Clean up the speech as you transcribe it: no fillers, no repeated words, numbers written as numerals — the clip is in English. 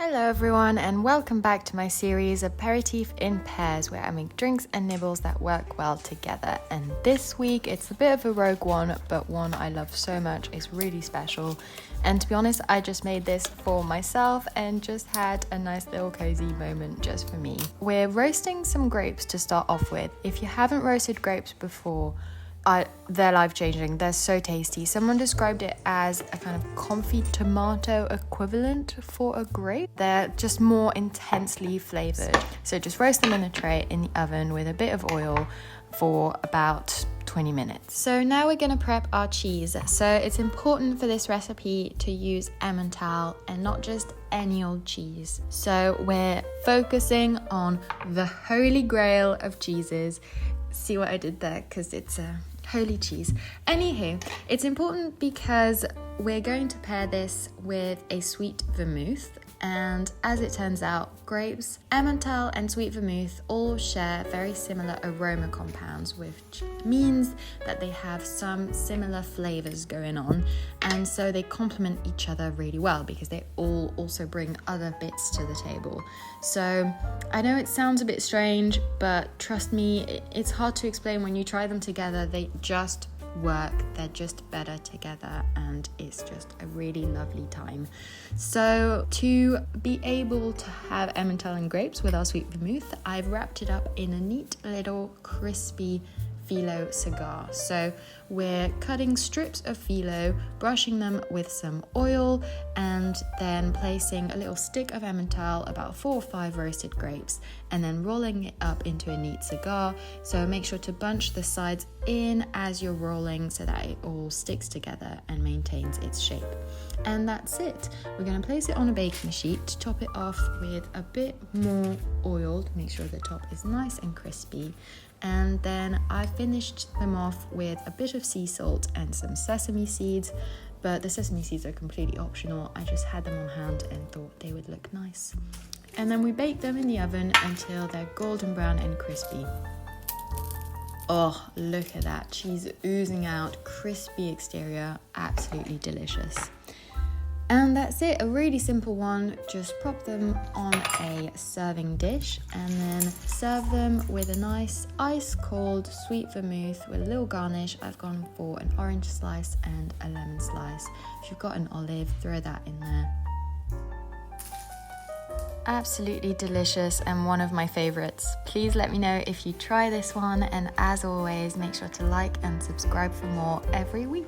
Hello everyone and welcome back to my series Aperitif in Pairs, where I make drinks and nibbles that work well together. And this week it's a bit of a rogue one, but one I love so much. It's really special, and to be honest, I just made this for myself and just had a nice little cozy moment just for me. We're roasting some grapes to start off with. If you haven't roasted grapes before, they're life-changing. They're so tasty. Someone described it as a kind of comfy tomato equivalent for a grape. They're just more intensely flavored. So just roast them in a tray in the oven with a bit of oil for about 20 minutes. So now we're gonna prep our cheese. So it's important for this recipe to use Emmental and not just any old cheese. So we're focusing on the holy grail of cheeses. See what I did there? Because it's a holy cheese. Anywho, it's important because we're going to pair this with a sweet vermouth, and as it turns out, grapes, Emmental and sweet vermouth all share very similar aroma compounds, which means that they have some similar flavors going on, and so they complement each other really well because they all also bring other bits to the table. So I know it sounds a bit strange, but trust me, it's hard to explain when you try them together. They just work, they're just better together, and it's just a really lovely time. So to be able to have Emmental and grapes with our sweet vermouth, I've wrapped it up in a neat little crispy filo cigar. So we're cutting strips of filo, brushing them with some oil, and then placing a little stick of Emmental, about 4 or 5 roasted grapes, and then rolling it up into a neat cigar. So make sure to bunch the sides in as you're rolling so that it all sticks together and maintains its shape. And that's it. We're going to place it on a baking sheet to top it off with a bit more oil to make sure the top is nice and crispy. And then I finished them off with a bit of sea salt and some sesame seeds, but the sesame seeds are completely optional. I just had them on hand and thought they would look nice. And then we bake them in the oven until they're golden brown and crispy. Oh, look at that, cheese oozing out, crispy exterior, absolutely delicious. And that's it, a really simple one. Just prop them on a serving dish and then serve them with a nice ice cold sweet vermouth with a little garnish. I've gone for an orange slice and a lemon slice. If you've got an olive, throw that in there. Absolutely delicious and one of my favorites. Please let me know if you try this one, and as always, make sure to like and subscribe for more every week.